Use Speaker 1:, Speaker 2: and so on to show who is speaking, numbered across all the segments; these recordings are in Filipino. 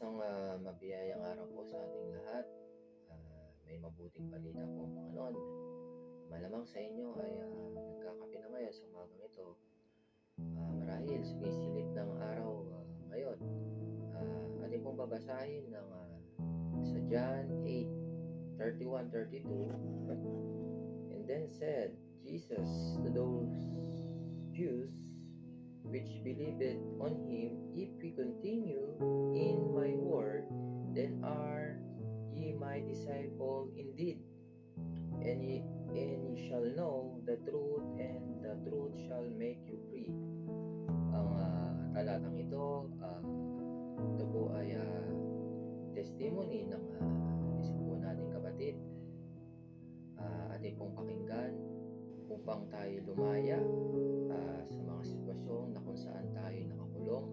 Speaker 1: Isang mabiyayang araw po sa ating lahat. May mabuting balita po mga noon. Malamang sa inyo ay nagkakape na ngayon sa umagang ito. Marahil sumisilip ng araw ngayon. Atin pong babasahin ng sa John 8:31-32. And then said Jesus to those Jews which believed on him, if we continue in my word, then are ye my disciple indeed, and ye shall know the truth, and the truth shall make you free. Ang talatang ito po ay testimony ng isa po nating kapatid. Ating pong pakinggan upang tayo lumaya sa mga sitwasyon na kung saan tayo nakakulong.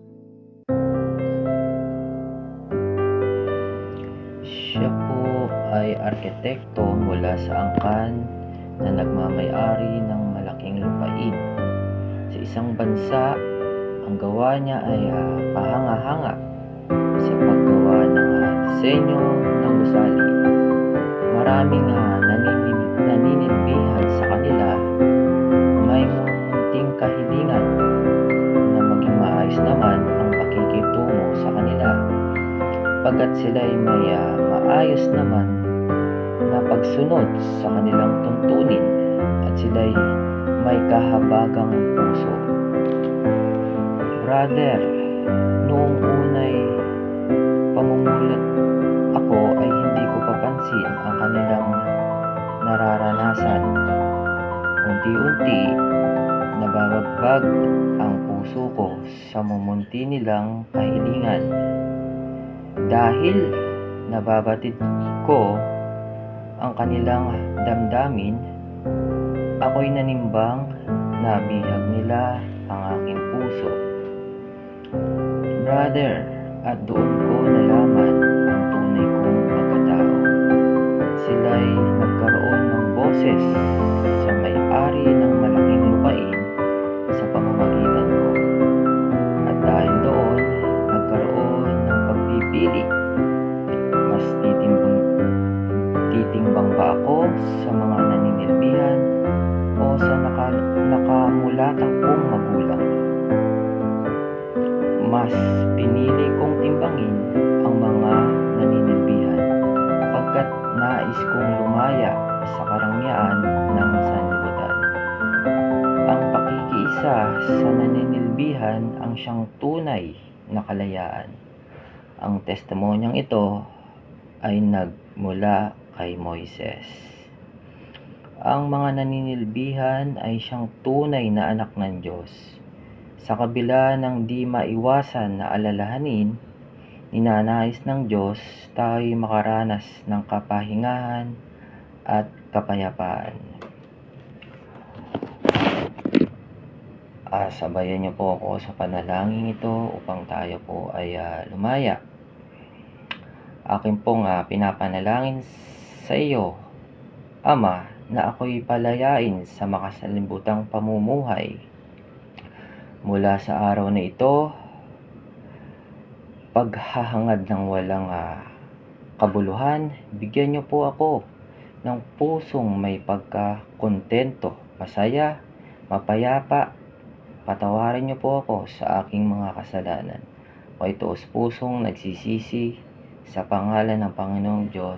Speaker 1: Siya po ay arkitekto mula sa angkan na nagmamay-ari ng malaking lupain. Sa isang bansa, ang gawa niya ay kahanga-hanga sa paggawa ng disenyo ng gusali. Maraming naninilbihan sa kanila. May munting kahilingan na maging maayos naman ang pakikitungo sa kanila, pagkat sila'y may maayos naman na pagsunod sa kanilang tuntunin, at sila'y may kahabagang puso. Brother, noong unay pamumulat ako ay hindi ko papansin ang kanilang nararanasan. Unti-unti, nababagbag ang puso ko sa mumunti nilang kahilingan. Dahil nababatid ko ang kanilang damdamin, ako'y nanimbang na bihag nila ang aking puso. Brother, at doon ko nalaman ang tunay kong pagkatao. Sila'y nagkaroon ng boses sa may-ari ng malaking lupain sa pamamagitan ko. At dahil doon, nagkaroon ng pagpipili. Mas titimbang ba ako sa mga naninilbihan o sa nakamulatang kong magulang? Mas pinili kong timbangin ang mga naninilbihan, pagkat nais kong lumaya sa karangyaan ng sanlibutan. Ang pakikiisa sa naninilbihan ang siyang tunay na kalayaan. Ang testimonyang ito ay nagmula kay Moises. Ang mga naninilbihan ay siyang tunay na anak ng Diyos. Sa kabila ng di maiwasan na alalahanin, ninanais ng Diyos tayo'y makaranas ng kapahingahan at kapayapaan. Sabayan niyo po ako sa panalangin ito upang tayo po ay lumaya. Akin pong pinapanalangin sa iyo, Ama, na ako'y palayain sa makasalimbutang pamumuhay. Mula sa araw na ito, paghahangad ng walang kabuluhan, bigyan niyo po ako ng pusong may pagkakontento, masaya, mapayapa. Patawarin niyo po ako sa aking mga kasalanan. Ako'y taos pusong nagsisisi sa pangalan ng Panginoong Diyos.